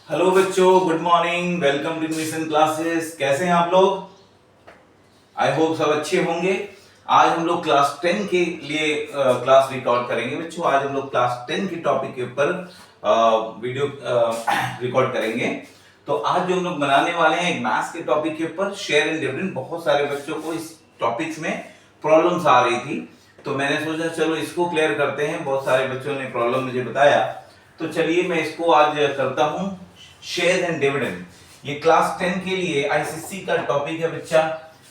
Hello बच्चों, good morning. Welcome to Mission Classes. कैसे हैं आप लोग? आई होप सब अच्छे होंगे। आज हम लोग क्लास 10 के लिए क्लास रिकॉर्ड करेंगे बच्चों। आज हम लोग क्लास 10 के टॉपिक के ऊपर वीडियो रिकॉर्ड करेंगे। तो आज जो हम लोग बनाने वाले हैं एक मैथ्स के टॉपिक के ऊपर, शेयर एंड डिविडेंड। बहुत सारे बच्चों को इस टॉपिक्स में प्रॉब्लम्स आ रही थी, तो मैंने सोचा चलो इसको क्लियर करते हैं। बहुत सारे बच्चों ने प्रॉब्लम मुझे बताया, तो चलिए मैं इसको आज करता हूं। शेयर एंड डिविडेंड, ये क्लास 10 के लिए आईसीएसई का टॉपिक है बच्चा,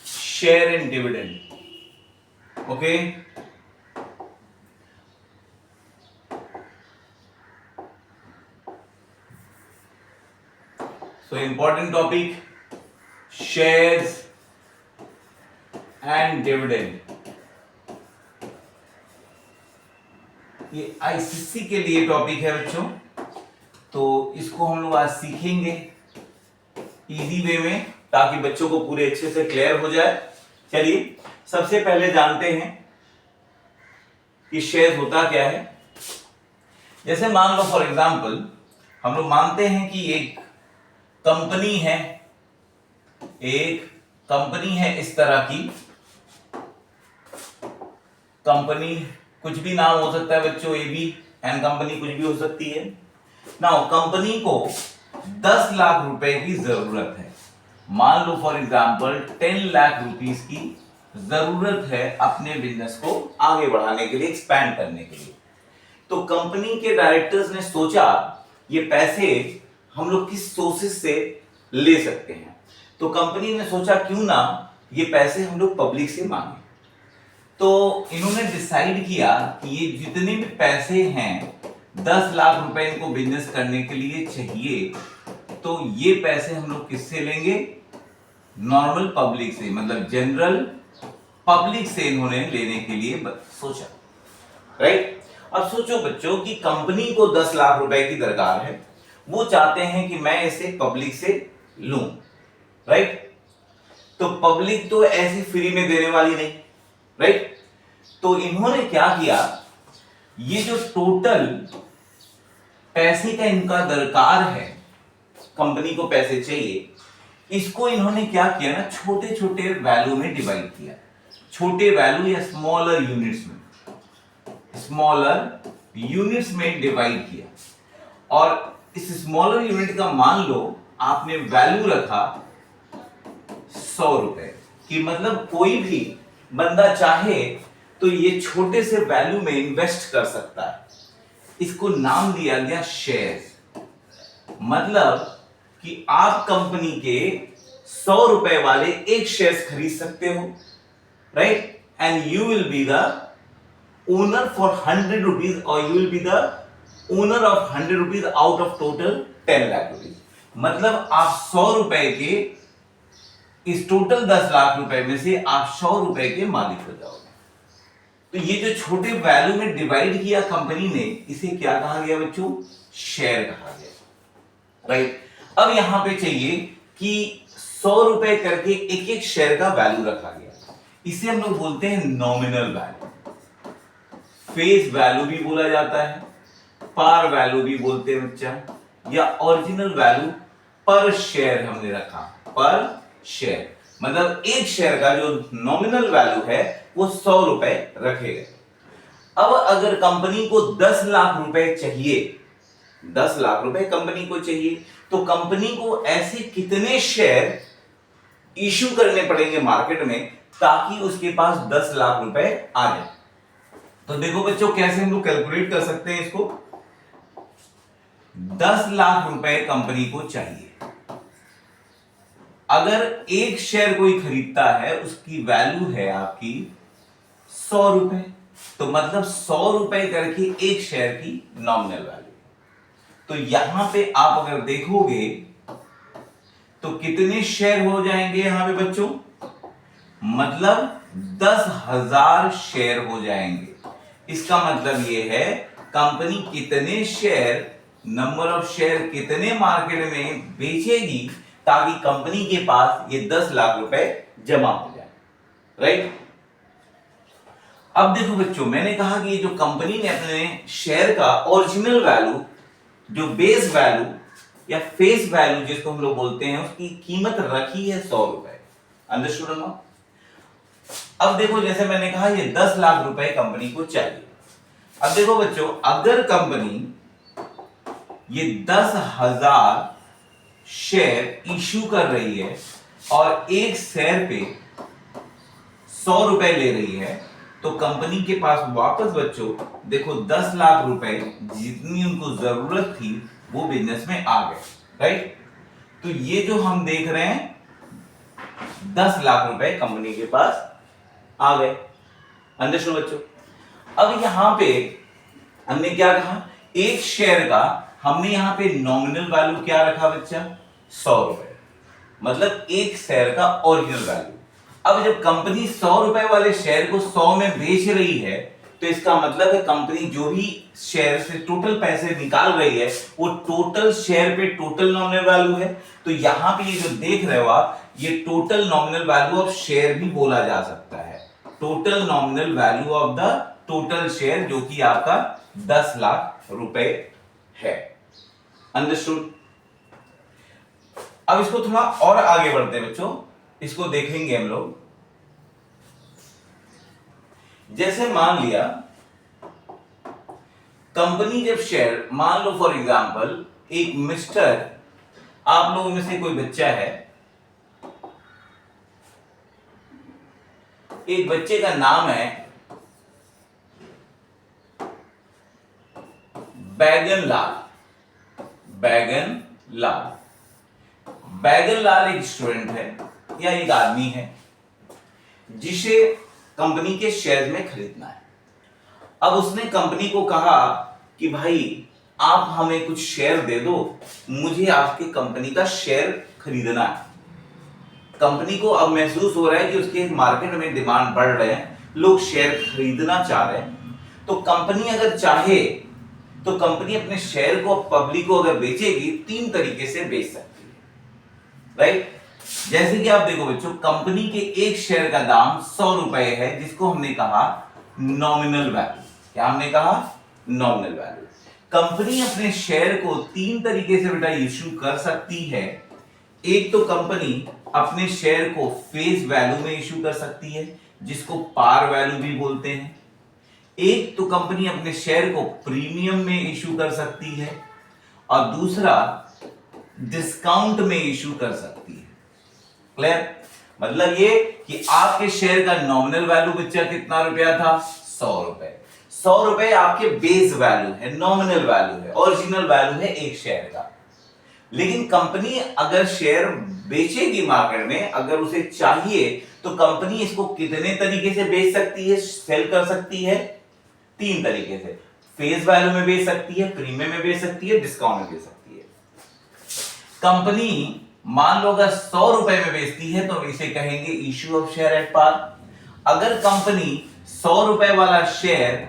share and dividend. Okay, so important topic, shares and dividend. ये आईसीएसई के लिए टॉपिक है बच्चों, तो इसको हम लोग आज सीखेंगे इजी वे में, ताकि बच्चों को पूरे अच्छे से क्लियर हो जाए। चलिए सबसे पहले जानते हैं कि शेयर होता क्या है। जैसे मान लो फॉर एग्जांपल, हम लोग मानते हैं कि एक कंपनी है, एक कंपनी है इस तरह की कंपनी, कुछ भी नाम हो सकता है बच्चों, ए बी एंड कंपनी कुछ भी हो सकती है। नाउ कंपनी को 10 लाख रुपए की जरूरत है। मान लो फॉर एग्जांपल 10 लाख रुपीस की जरूरत है अपने बिजनेस को आगे बढ़ाने के लिए, एक्सपैंड करने के लिए। तो कंपनी के डायरेक्टर्स ने सोचा ये पैसे हम लोग किस सोर्सेस से ले सकते हैं। तो कंपनी ने सोचा क्यों ना ये पैसे हम लोग पब्लिक से मांगे। तो इन्होंने डिसाइड किया कि ये जितने भी पैसे हैं, 10 लाख रुपए इनको बिजनेस करने के लिए चाहिए, तो ये पैसे हम लोग किससे लेंगे? नॉर्मल पब्लिक से, मतलब जनरल पब्लिक से इन्होंने लेने के लिए सोचा। राइट। अब सोचो बच्चों कि कंपनी को 10 लाख रुपए की दरकार है, वो चाहते हैं कि मैं इसे पब्लिक से लूं। राइट। तो पब्लिक तो ऐसे फ्री में देने वाली नहीं। राइट। तो इन्होंने क्या किया, ये जो टोटल पैसे का इनका दरकार है, कंपनी को पैसे चाहिए, इसको इन्होंने क्या किया ना, छोटे छोटे वैल्यू में डिवाइड किया। छोटे वैल्यू या स्मॉलर यूनिट्स में, स्मॉलर यूनिट्स में डिवाइड किया। और इस स्मॉलर यूनिट का मान लो आपने वैल्यू रखा 100 रुपए कि, मतलब कोई भी बंदा चाहे तो ये छोटे से वैल्यू में इन्वेस्ट कर सकता है। इसको नाम दिया गया शेयर। मतलब कि आप कंपनी के 100 रुपए वाले एक शेयर खरीद सकते हो। Right. And you will be the owner for 100 rupees, और you will be the owner of 100 rupees out of total 10 lakh rupees. मतलब आप 100 रुपए के इस टोटल 10 लाख रुपए में से आप 100 रुपए के मालिक हो जाओगे। तो ये जो छोटे वैल्यू में डिवाइड किया कंपनी ने, इसे क्या कहा गया बच्चों? शेयर कहा गया। राइट। अब यहां पे चाहिए कि 100 रुपए करके एक एक शेयर का वैल्यू रखा गया। इसे हम लोग बोलते हैं नॉमिनल वैल्यू। फेस वैल्यू भी बोला जाता है, पार वैल्यू भी बोलते हैं बच्चा, या ओरिजिनल वैल्यू पर शेयर हमने रखा। पर शेयर मतलब एक शेयर का जो नॉमिनल वैल्यू है वो 100 रुपए रखे गए। अब अगर कंपनी को 10 लाख रुपए चाहिए, 10 लाख रुपए कंपनी को चाहिए, तो कंपनी को ऐसे कितने शेयर इशू करने पड़ेंगे मार्केट में ताकि उसके पास 10 लाख रुपए आ जाए। तो देखो बच्चों कैसे हम लोग कैलकुलेट कर सकते हैं इसको। 10 लाख रुपए कंपनी को चाहिए। अगर एक शेयर कोई खरीदता है, उसकी वैल्यू है आपकी 100 रुपए, तो मतलब 100 रुपए करके एक शेयर की नॉमिनल वैल्यू। तो यहां पे आप अगर देखोगे तो कितने शेयर हो जाएंगे यहां पे बच्चों? मतलब 10,000 शेयर हो जाएंगे। इसका मतलब यह है कंपनी कितने शेयर, नंबर ऑफ शेयर कितने मार्केट में बेचेगी ताकि कंपनी के पास ये 10 लाख रुपए जमा हो जाए। राइट। अब देखो बच्चों, मैंने कहा कि ये जो कंपनी ने अपने शेयर का ओरिजिनल वैल्यू, जो बेस वैल्यू या फेस वैल्यू जिसको हम लोग बोलते हैं, उसकी कीमत रखी है 100 रुपए। अंडरस्टूड ना? अब देखो, जैसे मैंने कहा ये 10 लाख रुपए कंपनी को चाहिए। अब देखो बच्चों, अगर कंपनी ये 10,000 शेयर इश्यू कर रही है और एक शेयर पे 100 रुपए ले रही है, तो कंपनी के पास वापस बच्चों देखो 10 लाख रुपए जितनी उनको जरूरत थी वो बिजनेस में आ गए, राइट? तो ये जो हम देख रहे हैं 10 लाख रुपए कंपनी के पास आ गए। अंडरस्टूड बच्चों? अब यहां पे हमने क्या कहा, एक शेयर का हमने यहां पे नॉमिनल वैल्यू क्या रखा बच्चा, 100 रुपए, मतलब एक शेयर का ओरिजिनल वैल्यू। अब जब कंपनी 100 रुपए वाले शेयर को 100 में बेच रही है, तो इसका मतलब है कंपनी जो भी शेयर से टोटल पैसे निकाल रही है वो टोटल शेयर पे टोटल नॉमिनल वैल्यू है। तो यहां पे ये जो देख रहे हो आप, ये total nominal value of share भी बोला जा सकता है, total nominal value of the total share, जो कि आपका 10 लाख रुपए है। अंडरस्टूड? अब इसको थोड़ा और आगे बढ़ते हैं बच्चों, इसको देखेंगे हम लोग। जैसे मान लिया कंपनी जब शेयर, मान लो फॉर एग्जांपल एक मिस्टर, आप लोगों में से कोई बच्चा है, एक बच्चे का नाम है बैगन लाल। बैगन लाल, बैगन लाल एक स्टूडेंट है या एक आदमी है जिसे कंपनी के शेयर में खरीदना है। अब उसने कंपनी को कहा कि भाई आप हमें कुछ शेयर दे दो, मुझे आपकी कंपनी का शेयर खरीदना है। कंपनी को अब महसूस हो रहा है कि उसके मार्केट में डिमांड बढ़ रहे हैं, लोग शेयर खरीदना चाह रहे हैं। तो कंपनी अगर चाहे तो कंपनी अपने शेयर को पब्लिक को अगर बेचेगी, 3 तरीके से बेच सकती है, राइट? जैसे कि आप देखो बच्चों, कंपनी के एक शेयर का दाम 100 रुपए है, जिसको हमने कहा नॉमिनल वैल्यू। क्या हमने कहा? Nominal value. कंपनी अपने शेयर को 3 तरीके से बेटा इश्यू कर सकती है। एक तो कंपनी अपने शेयर को फेस वैल्यू में इश्यू कर सकती है, जिसको पार वैल्यू भी बोलते हैं। एक तो कंपनी अपने शेयर को प्रीमियम में इश्यू कर सकती है, और दूसरा डिस्काउंट में इश्यू कर सकती है। क्लियर? मतलब ये कि आपके शेयर का नॉमिनल वैल्यू बच्चा कितना रुपया था? 100 रुपए। 100 रुपए आपके बेस वैल्यू है, नॉमिनल वैल्यू है, ओरिजिनल वैल्यू है एक शेयर का। लेकिन कंपनी अगर शेयर बेचेगी मार्केट में, अगर उसे चाहिए, तो कंपनी इसको कितने तरीके से बेच सकती है, सेल कर सकती है? 3 तरीके से। फेस वैल्यू में बेच सकती है, प्रीमियम में बेच सकती है, डिस्काउंट में बेच सकती है। कंपनी मान लो अगर 100 रुपए में बेचती है तो इसे कहेंगे issue of share at par. अगर कंपनी 100 रुपए वाला शेयर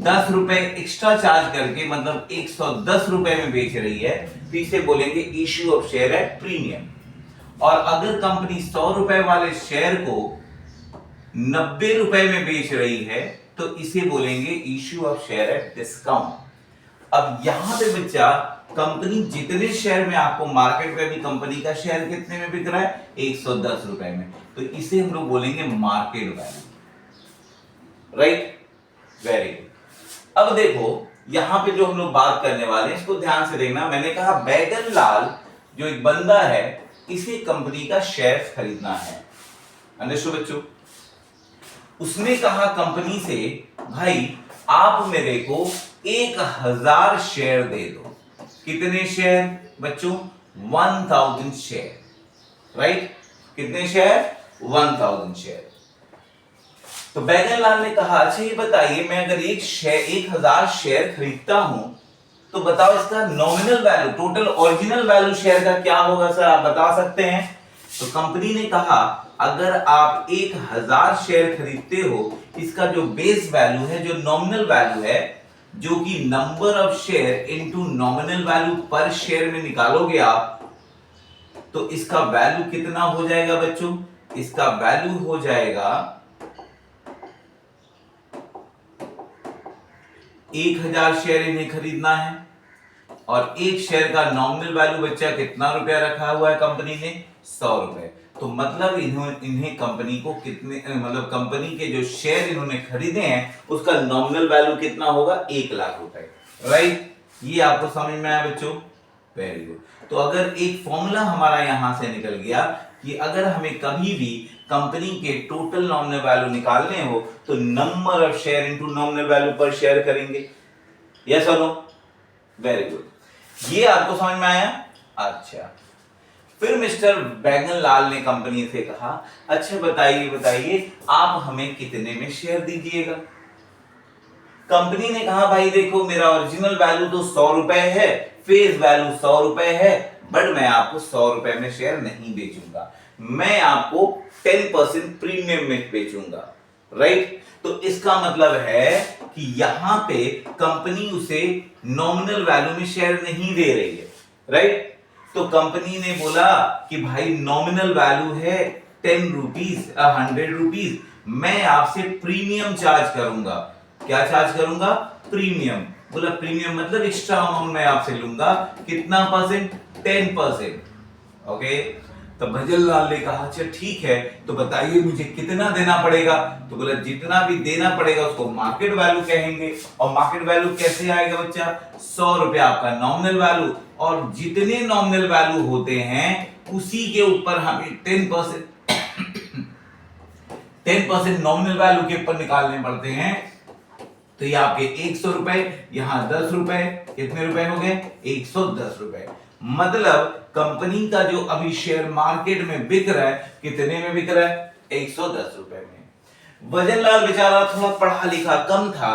10 रुपए एक्स्ट्रा चार्ज करके, मतलब 110 रुपए में बेच रही है, तो इसे बोलेंगे issue of share at premium. और अगर कंपनी 100 रुपए वाले शेयर को 90 रुपए में बेच रही है, तो इसे बोलेंगे issue of share at discount. अब यहां पे बच्चा, कंपनी जितने शेयर में, आपको मार्केट में भी कंपनी का शेयर कितने में बिक रहा है? 110 रुपए में, तो इसे हम लोग बोलेंगे market value, right? Very good. अब देखो यहां पे जो हम लोग बात करने वाले हैं, इसको ध्यान से देखना। मैंने कहा बैगन लाल जो एक बंदा है, इसे कंपनी का शेयर खरीदना है। अंडरस्टूड बच्चों? उसने कहा कंपनी से, भाई आप मेरे को 1000 शेयर दे दो। कितने शेयर बच्चों? 1000 शेयर, राइट? कितने शेयर? 1000 शेयर। तो बैगन लाल ने कहा, अच्छा ये बताइए, मैं अगर 1000 शेयर खरीदता हूं, तो बताओ इसका nominal value, total original value share का क्या होगा सर, आप बता सकते हैं? तो कंपनी ने कहा, अगर आप 1000 शेयर खरीदते हो, इसका जो बेस वैल्यू है, जो नॉमिनल वैल्यू है, जो कि number of share into nominal value per share में निकालोगे आप, तो इसका वैल्यू कितना हो जाएगा बच्चों? इसका वैल्यू हो जाएगा 1000 शेयर इन्हें खरीदना है, और एक शेयर का नॉमिनल वैल्यू बच्चा कितना रुपया रखा हुआ है कंपनी ने, 100 रुपए। तो मतलब इन्हें कंपनी को कितने, मतलब कंपनी के जो शेयर इन्होंने खरीदे हैं उसका नॉमिनल वैल्यू कितना होगा, 1 लाख रुपए, राइट। ये आपको समझ में आया बच्चों, वेरी गुड। तो अगर एक फॉर्मूला हमारा यहां से निकल गया कि अगर हमें कभी भी कंपनी के टोटल नॉमिनल वैल्यू निकालने हो तो number of share into nominal value per share करेंगे, यस और नो, वेरी गुड। ये आपको समझ में आया। अच्छा, फिर मिस्टर बैंगन लाल ने कंपनी से कहा, अच्छा बताइए आप हमें कितने में शेयर दीजिएगा। कंपनी ने कहा, भाई देखो मेरा ओरिजिनल वैल्यू तो 100 रुपए है, फेस वैल्यू 100 रुपए है, बट मैं आपको 100 रुपए में शेयर नहीं बेचूंगा, मैं आपको 10% प्रीमियम में बेचूंगा, राइट। तो इसका मतलब है कि यहां पे कंपनी उसे नॉमिनल वैल्यू में शेयर नहीं दे रही है, राइट। तो कंपनी ने बोला कि भाई नॉमिनल वैल्यू है 10 रुपीज, 100 रुपीज, मैं आपसे प्रीमियम चार्ज करूंगा। क्या चार्ज करूंगा, प्रीमियम। बोला प्रीमियम मतलब एक्स्ट्रा अमाउंट मैं आपसे लूंगा, कितना परसेंट, 10%, ओके। तो भजन लाल ने कहा, अच्छा ठीक है, तो बताइए मुझे कितना देना पड़ेगा। तो बोला जितना भी देना पड़ेगा उसको मार्केट वैल्यू कहेंगे, और मार्केट वैल्यू कैसे आएगा बच्चा, 100 रुपया आपका नॉमिनल वैल्यू, और जितने नॉमिनल वैल्यू होते हैं उसी के ऊपर हमें 10% नॉमिनल वैल्यू के ऊपर निकालने पड़ते हैं। तो ये आपके 100 रुपए, यहां 10 रुपए, कितने रुपए हो गए, 110 रुपए। मतलब कंपनी का जो अभी शेयर मार्केट में बिक रहा है, कितने में बिक रहा है, 110 रुपए में। भजनलाल बेचारा थोड़ा पढ़ा लिखा कम था,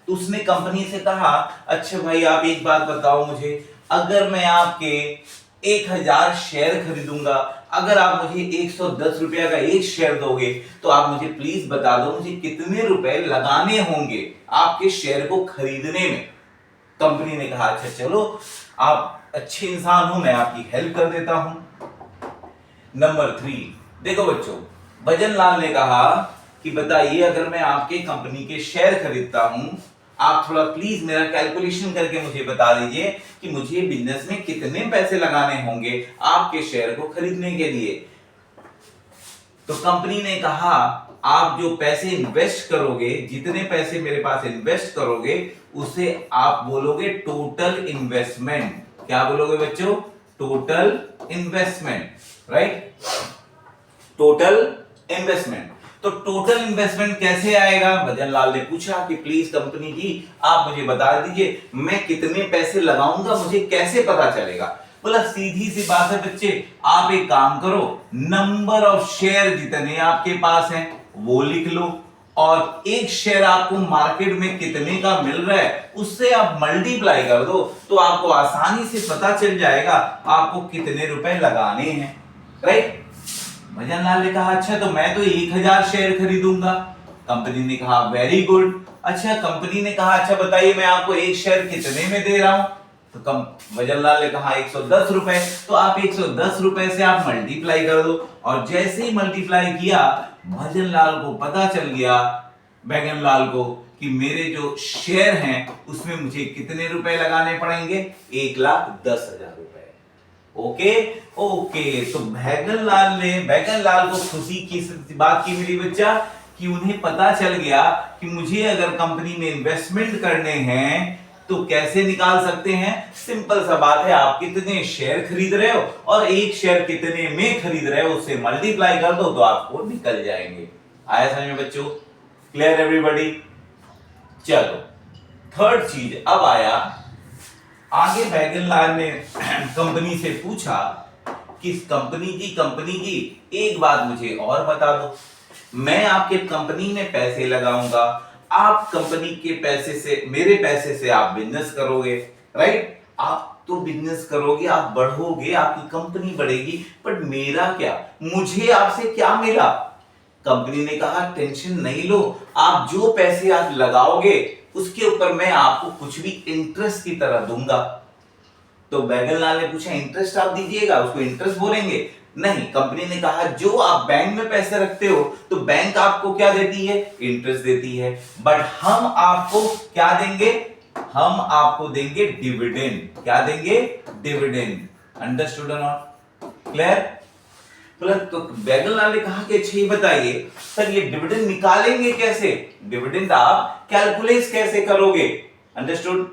तो उसने कंपनी से कहा, अच्छा भाई आप एक बात बताओ मुझे, अगर मैं आपके 1000 शेयर खरीदूंगा, अगर आप मुझे 110 रुपया का एक शेयर दोगे, तो आप मुझे प्लीज बता दो मुझे कितने रुपए लगाने होंगे आपके शेयर को खरीदने में। कंपनी ने कहा, अच्छा चलो आप अच्छे इंसान हो, मैं आपकी हेल्प कर देता हूं। नंबर 3 देखो बच्चों, भजनलाल ने कहा कि बताइए अगर मैं आपके कंपनी के शेयर खरीदता हूं, आप थोड़ा प्लीज मेरा कैलकुलेशन करके मुझे बता दीजिए कि मुझे बिजनेस में कितने पैसे लगाने होंगे आपके शेयर को खरीदने के लिए। तो कंपनी ने कहा, आप जो पैसे इन्वेस्ट करोगे, जितने पैसे मेरे पास इन्वेस्ट करोगे, उसे आप बोलोगे टोटल इन्वेस्टमेंट। क्या बोलोगे बच्चों, total investment, right, total investment. तो टोटल इन्वेस्टमेंट कैसे आएगा, भजनलाल ने पूछा कि प्लीज कंपनी जी आप मुझे बता दीजिए मैं कितने पैसे लगाऊंगा, मुझे कैसे पता चलेगा। बोला सीधी सी बात है बच्चे, आप एक काम करो, नंबर ऑफ शेयर जितने आपके पास हैं वो लिख लो, और एक शेयर आपको मार्केट में कितने का मिल रहा है उससे आप मल्टीप्लाई कर दो, तो आपको आसानी से पता चल जाएगा आपको कितने रुपए लगाने हैं, राइट। भजनलाल ने कहा, अच्छा तो मैं तो 1000 शेयर खरीदूंगा। कंपनी ने कहा वेरी गुड। अच्छा कंपनी ने कहा, अच्छा बताइए मैं आपको एक शेयर कितने में दे रहा हूं। तो भजनलाल ने कहा 110 रुपए। तो आप 110 रुपए से आप मल्टीप्लाई कर दो, और जैसे ही मल्टीप्लाई किया भजनलाल को पता चल गया, बैंगनलाल को, कि मेरे जो शेयर हैं उसमें मुझे कितने रुपए लगाने पड़ेंगे, 1,10,000 रुपए। Okay okay. तो बैंगनलाल को खुशी की बात की मिली बच्चा, कि उन्हें पता चल गया कि मुझे अगर कंपनी में इन्वेस्टमेंट करने हैं तो कैसे निकाल सकते हैं। सिंपल सा बात है, आप कितने शेयर खरीद रहे हो और एक शेयर कितने में खरीद रहे हो उससे मल्टीप्लाई कर दो तो आपको निकल जाएंगे। आया समझ में बच्चों, क्लियर एवरीबॉडी। चलो थर्ड चीज अब आया, आगे बैंगनलाल ने कंपनी से पूछा कि कंपनी की एक बात मुझे और बता दो, मैं आपके कंपनी में पैसे लगाऊंगा, आप कंपनी के पैसे से, मेरे पैसे से आप बिजनेस करोगे, राइट, आप तो बिजनेस करोगे, आप बढ़ोगे, आपकी कंपनी बढ़ेगी, बट मेरा क्या, मुझे आपसे क्या मिला। कंपनी ने कहा टेंशन नहीं लो, आप जो पैसे आप लगाओगे उसके ऊपर मैं आपको कुछ भी इंटरेस्ट की तरह दूंगा। तो बैंगनलाल ने पूछा इंटरेस्ट आप दीजिएगा, उसको इंटरेस्ट बोलेंगे? नहीं, कंपनी ने कहा जो आप बैंक में पैसे रखते हो तो बैंक आपको क्या देती है, इंटरेस्ट देती है, बट हम आपको क्या देंगे, हम आपको देंगे डिविडेंड। क्या देंगे? डिविडेंड। अंडरस्टूड और नॉट? क्लियर? तो बैगनलाल ने कहा कि अच्छा ये बताइए सर, ये डिविडेंड निकालेंगे कैसे? डिविडेंड आप कैलकुलेट कैसे करोगे? अंडरस्टूड?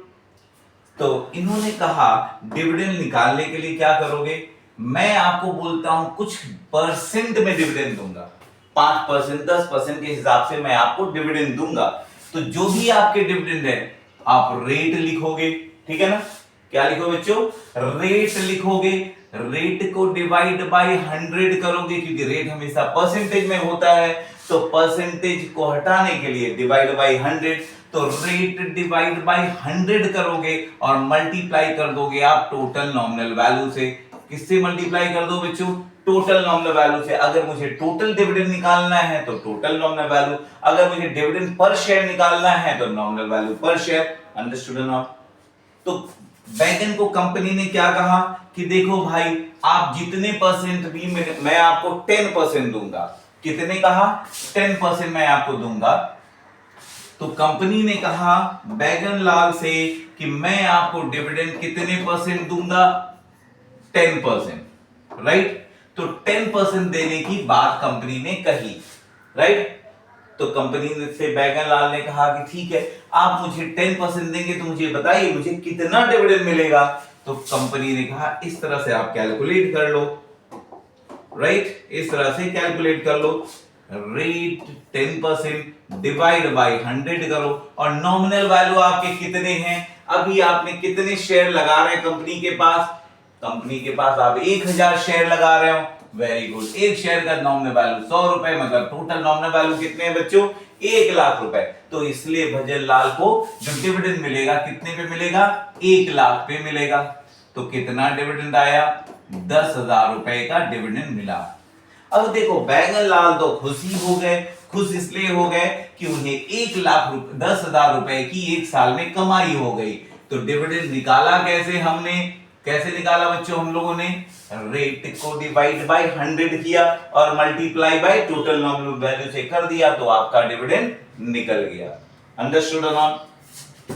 तो इन्होंने कहा डिविडेंड निकालने के लिए क्या करोगे, मैं आपको बोलता हूं कुछ परसेंट में डिविडेंड दूंगा, 5%, 10% के हिसाब से मैं आपको डिविडेंड दूंगा। तो जो भी आपके डिविडेंड है आप रेट लिखोगे, ठीक है ना? क्या लिखोगे बच्चों? रेट लिखोगे। रेट को डिवाइड बाय 100 करोगे, क्योंकि रेट हमेशा परसेंटेज में होता है, तो परसेंटेज को हटाने के लिए डिवाइड बाय 100, तो रेट डिवाइड बाय 100 करोगे और मल्टीप्लाई कर दोगे आप टोटल नॉमिनल वैल्यू से। किससे मल्टीप्लाई कर दो बच्चों? टोटल नॉमिनल वैल्यू से। अगर मुझे टोटल डिविडेंड निकालना है तो टोटल नॉमिनल वैल्यू, अगर मुझे डिविडेंड पर शेयर निकालना है तो nominal value per share. Understood और नॉट? तो बैगन को कंपनी ने क्या कहा कि देखो भाई, आप जितने परसेंट भी मैं आपको 10% दूंगा। कितने कहा? 10% मैं आपको दूंगा। तो कंपनी ने कहा बैगन लाल से कि मैं आपको डिविडेंड कितने परसेंट दूंगा? 10%। राइट? तो 10% देने की बात कंपनी ने कही। राइट? तो कंपनी से बैगन लाल ने कहा कि ठीक है, आप मुझे 10% देंगे तो मुझे बताइए मुझे कितना डिविडेंड मिलेगा। तो कंपनी ने कहा इस तरह से आप कैलकुलेट कर लो। राइट? इस तरह से कैलकुलेट कर लो। रेट 10% डिवाइड बाय 100 करो, और नॉमिनल वैल्यू आपके कितने हैं? अभी आपने कितने शेयर लगा रहे हैं कंपनी के पास? कंपनी के पास आप 1000 शेयर लगा रहे हो। Very good. एक शेयर का नॉमिनल वैल्यू 100 रुपए, मतलब टोटल नॉमिनल वैल्यू कितने हैं बच्चों? 1 लाख रुपए। तो इसलिए भजन लाल को जो डिविडेंड मिलेगा कितने पे मिलेगा? 1 लाख पे मिलेगा। तो कितना डिविडेंड आया? 10,000 रुपए का डिविडेंड मिला। अब देखो बैगन लाल तो खुश ही हो गए। खुश इसलिए हो गए कि उन्हें 1 लाख 10,000 रुपए की एक साल में कमाई हो गई। तो डिविडेंड निकाला कैसे हमने? कैसे निकाला बच्चों हम लोगों ने? रेट को डिवाइड बाय 100 किया और multiply by total nominal value से कर दिया, तो आपका डिविडेंड निकल गया। अंडरस्टूड और नॉट?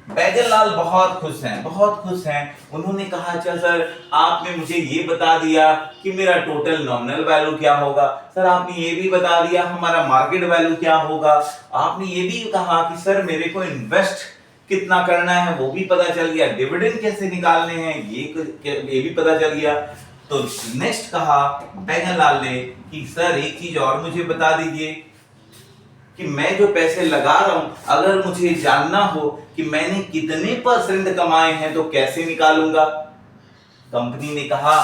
बैगन लाल बहुत खुश हैं, बहुत खुश हैं। उन्होंने कहा अच्छा सर, आपने मुझे ये बता दिया कि मेरा टोटल नॉमिनल वैल्यू क्या होगा, सर आपने ये भी बता दिया हमारा मार्केट वैल्यू क्या होगा, आपने ये भी कहा कि सर मेरे को इन्वेस्ट कितना करना है वो भी पता चल गया, डिविडेंड कैसे निकालने हैं ये भी पता चल गया। तो नेक्स्ट कहा बैगन लाल ने कि सर एक चीज और मुझे बता दीजिए कि मैं जो पैसे लगा रहा हूं, अगर मुझे जानना हो कि मैंने कितने परसेंट कमाए हैं तो कैसे निकालूंगा? कंपनी ने कहा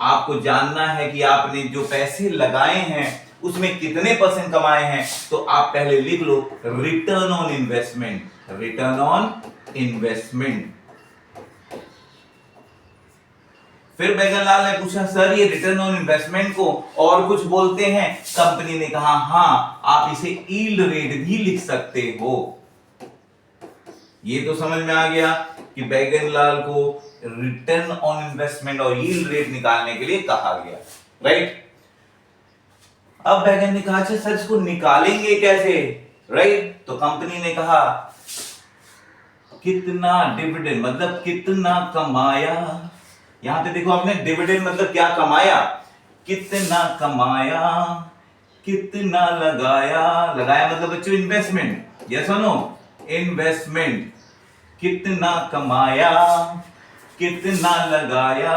आपको जानना है कि आपने जो पैसे लगाए हैं उसमें कितने परसेंट कमाए हैं, तो आप पहले लिख लो return on investment. Return on investment. फिर बैगन लाल ने पूछा सर ये रिटर्न ऑन इन्वेस्टमेंट को और कुछ बोलते हैं? कंपनी ने कहा हां, आप इसे यील्ड रेट भी लिख सकते हो। ये तो समझ में आ गया कि बैगन लाल को रिटर्न ऑन इन्वेस्टमेंट और यील्ड रेट निकालने के लिए कहा गया। राइट? अब बैगन ने कहा अच्छा सर इसको निकालेंगे कैसे? राइट? तो कंपनी ने कहा कितना डिविडेंड मतलब कितना कमाया। यहां पे देखो आपने डिविडेंड मतलब क्या कमाया, कितना कमाया, कितना लगाया। लगाया मतलब बच्चों इन्वेस्टमेंट। यस और नो? इन्वेस्टमेंट। कितना कमाया, कितना लगाया,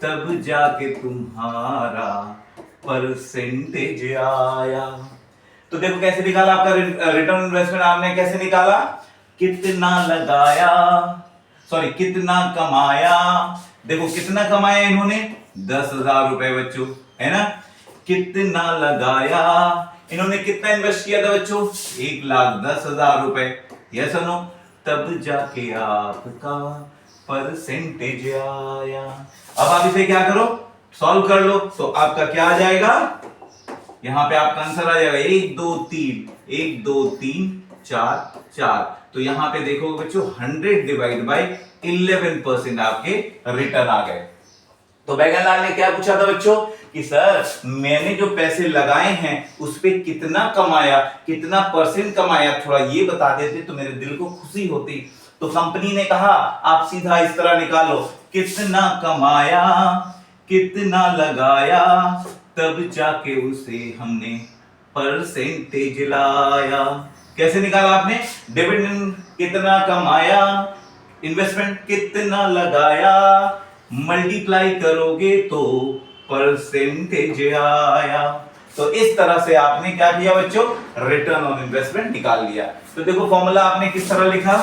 तब जाके तुम्हारा परसेंटेज आया। तो देखो कैसे निकाला आपका रिटर्न इन्वेस्टमेंट, आपने कैसे निकाला? कितना लगाया, सॉरी कितना कमाया। देखो कितना कमाया इन्होंने? 10,000 रुपए बच्चों, है ना? कितना लगाया, इन्होंने कितना इन्वेस्ट किया था बच्चों? 1,10,000 रुपए। यस और नो? तब जाके आपका परसेंटेज आया। अब आप इसे क्या करो, सॉल्व कर लो, तो आपका क्या आ जाएगा? यहां पे आपका आंसर आ जाएगा 1 2 3, 1 2 3 4 4। तो यहां पे देखो बच्चों 100 डिवाइड बाय 11% आपके रिटर्न आ गए। तो बैगन लाल ने क्या पूछा था बच्चों कि सर मैंने जो पैसे लगाए हैं उस पे कितना कमाया, कितना परसेंट कमाया, थोड़ा ये बता देते तो मेरे दिल को खुशी होती। तो कंपनी ने कहा आप सीधा इस तरह निकालो, कितना कमाया कितना लगाया तब जाके उसे हमने परसेंटेज लाया। कैसे निकाला आपने? डिविडेंड कितना कमाया, इन्वेस्टमेंट कितना लगाया, मल्टीप्लाई करोगे तो परसेंटेज आया। तो इस तरह से आपने क्या किया बच्चों? रिटर्न ऑन इन्वेस्टमेंट निकाल लिया। तो देखो फॉर्मूला आपने किस तरह लिखा।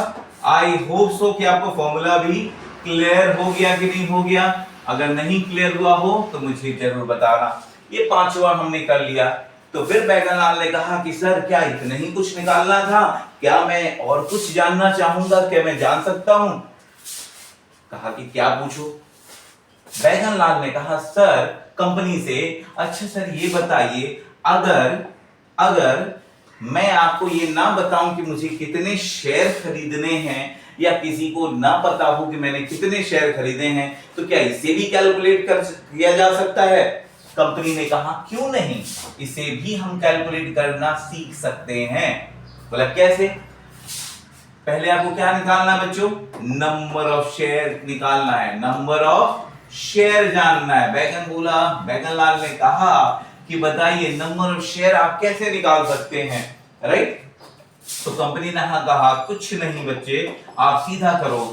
आई होप सो कि आपको फॉर्मूला भी क्लियर हो गया कि नहीं हो गया। अगर नहीं क्लियर हुआ हो तो मुझे जरूर बताना। ये पांचवा हमने कर लिया। तो फिर बैगन लाल ने कहा कि सर क्या इतना ही कुछ निकालना था, क्या मैं और कुछ जानना चाहूंगा, क्या मैं जान सकता हूं? कहा कि क्या पूछो। बैगन लाल ने कहा सर कंपनी से, अच्छा सर ये बताइए अगर मैं आपको ये ना बताऊं कि मुझे कितने शेयर खरीदने हैं या किसी को ना पता हो कि मैंने कितने शेयर खरीदे हैं तो क्या इसे भी कैलकुलेट कर किया जा सकता है? कंपनी ने कहा क्यों नहीं, इसे भी हम कैलकुलेट करना सीख सकते हैं। बोला कैसे? पहले आपको क्या निकालना है बच्चों? नंबर ऑफ शेयर निकालना है, नंबर ऑफ शेयर जानना है। बैगन लाल ने कहा कि बताइए नंबर ऑफ शेयर आप कैसे निकाल सकते हैं, राइट? तो कंपनी ने कहा कुछ नहीं बच्चे, आप सीधा करो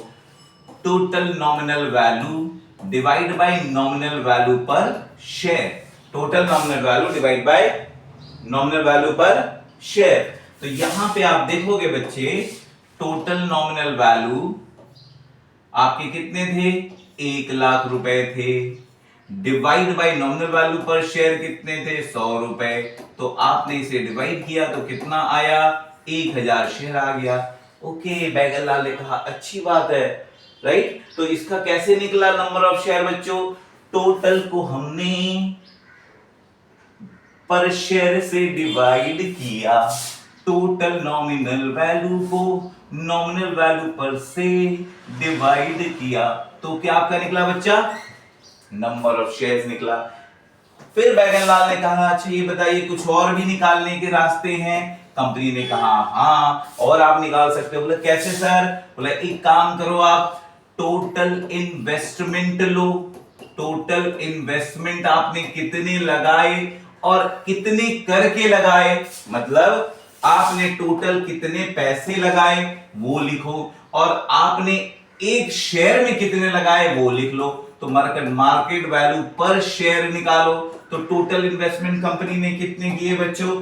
total nominal value divide by nominal value per share. Total nominal value divide by nominal value per share. तो यहां पे आप देखोगे बच्चे टोटल नॉमिनल वैल्यू आपके कितने थे? 1 लाख रुपए थे। Divide by nominal value per share कितने थे? 100 रुपए। तो आपने इसे डिवाइड किया तो कितना आया? 1000 शेयर आ गया। ओके, बैगन लाल ने कहा अच्छी बात है, राइट? तो इसका कैसे निकला नंबर ऑफ शेयर बच्चों? टोटल को हमने पर शेयर से डिवाइड किया, टोटल नॉमिनल वैल्यू को नॉमिनल वैल्यू पर से डिवाइड किया, तो क्या आपका निकला बच्चा? नंबर ऑफ शेयर्स निकला। फिर बैगन लाल ने कहा अच्छा ये बताइए कुछ और भी निकालने के रास्ते हैं? कंपनी ने कहा हाँ और आप निकाल सकते हो। बोले कैसे सर? बोले एक काम करो आप टोटल इन्वेस्टमेंट लो। टोटल इन्वेस्टमेंट आपने कितने लगाए और कितने करके लगाए, मतलब आपने टोटल कितने पैसे लगाए वो लिखो और आपने एक शेयर में कितने लगाए वो लिख लो। तो मार्केट वैल्यू पर शेयर निकालो। तो टोटल इन्वेस्टमेंट कंपनी ने कितने किए बच्चों?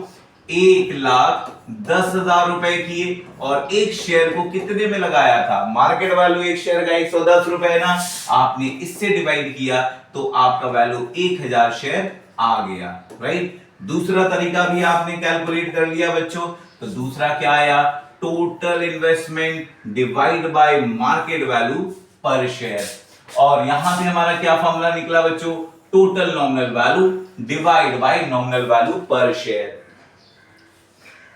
1,10,000 रुपए किए और एक शेयर को कितने में लगाया था? मार्केट वैल्यू एक शेयर का 110 रुपए ना, आपने इससे डिवाइड किया तो आपका वैल्यू 1000 शेयर आ गया, राइट? दूसरा तरीका भी आपने कैलकुलेट कर लिया बच्चों। तो दूसरा क्या आया? Total investment divide by market value per share. और यहां पे हमारा क्या फॉर्मूला निकला बच्चों? Total nominal value divide by nominal value per share.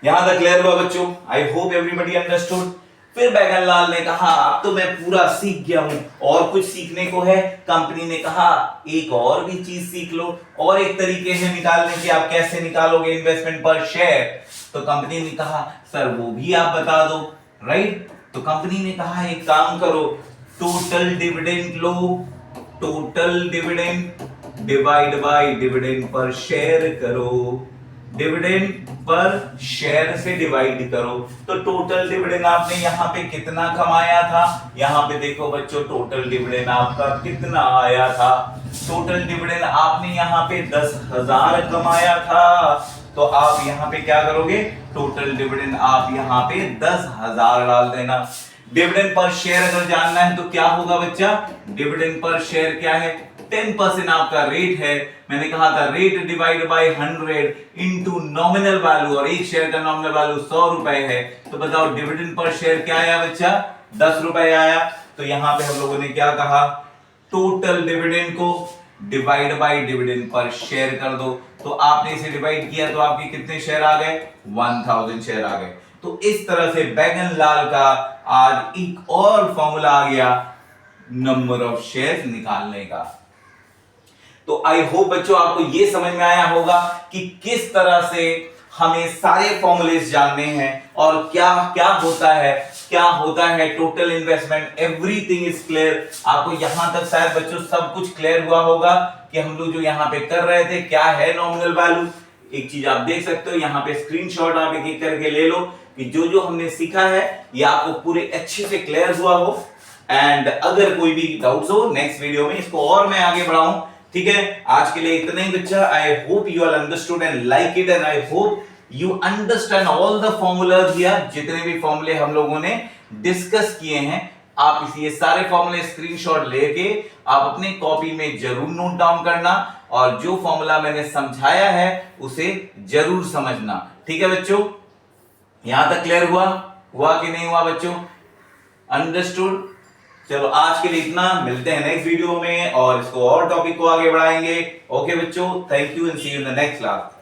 यहां तक क्लियर हुआ बच्चों? I hope everybody understood. फिर बैगन लाल ने कहा अब तो मैं पूरा सीख गया हूं, और कुछ सीखने को है। कंपनी ने कहा एक और भी चीज सीख लो, और एक तरीके है निकालने के, आप कैसे निकालोगे इन्वेस्टमेंट पर शेयर? तो कंपनी ने कहा सर वो भी आप बता दो, राइट? तो कंपनी ने कहा एक काम करो total dividend low, total dividend divide by dividend per share करो, डिविडेंड पर शेयर से डिवाइड करो। तो टोटल डिविडेंड आपने यहाँ पे कितना कमाया था? यहाँ पे देखो बच्चों टोटल डिविडेंड आपका कितना आया था? टोटल डिविडेंड आपने यहाँ पे 10,000 कमाया था। तो आप यहाँ पे क्या करोगे? टोटल डिविडेंड आप यहाँ पे 10,000 डाल देना। डिविडेंड पर शेयर अगर जानना है तो क्या होगा बच्चा? डिविडेंड पर शेयर क्या है? 10% आपका रेट है। मैंने कहा था rate divide by 100 into nominal value, और एक शेयर का नॉमिनल वैल्यू 100 रुपए है। तो बताओ डिविडेंड पर शेयर क्या आया बच्चा? 10 रुपए आया। तो यहां पे हम लोगों ने क्या कहा? टोटल डिविडेंड को divide by dividend per share कर दो। तो आपने इसे डिवाइड किया तो आपके कितने शेयर आ गए? 1000 शेयर आ गए। तो इस तरह से बैगन लाल का आज एक और फॉर्मूला आ गया नंबर ऑफ शेयर निकालने का। तो आई होप बच्चों आपको ये समझ में आया होगा कि किस तरह से हमें सारे फॉर्मूलेस जानने हैं और क्या क्या होता है total investment, everything is clear. आपको यहां तक शायद बच्चों सब कुछ क्लियर हुआ होगा कि हम लोग जो यहां पे कर रहे थे क्या है नॉमिनल वैल्यू। एक चीज आप देख सकते हो यहां पे स्क्रीनशॉट आप एक एक करके ले लो कि जो जो हमने सीखा है ये आपको पूरे अच्छे से क्लियर हुआ हो। एंड अगर कोई भी डाउट्स हो नेक्स्ट वीडियो में इसको और मैं आगे बढ़ाऊं, ठीक है। आज के लिए इतना ही बच्चा। I hope you all understood and like it and I hope you understand all the formulas here. जितने भी फॉर्मूले हम लोगों ने डिस्कस किए हैं आप इस ये सारे फॉर्मूले स्क्रीनशॉट लेके आप अपने कॉपी में जरूर नोट डाउन करना और जो फॉर्मूला मैंने समझाया है उसे जरूर समझना, ठीक है बच्चों। यहां तक क्लियर हुआ कि नहीं हुआ बच्चों? अंडरस्टूड। चलो आज के लिए इतना, मिलते हैं नेक्स्ट वीडियो में और इसको और टॉपिक को आगे बढ़ाएंगे। ओके बच्चों, thank you and see you in the next class.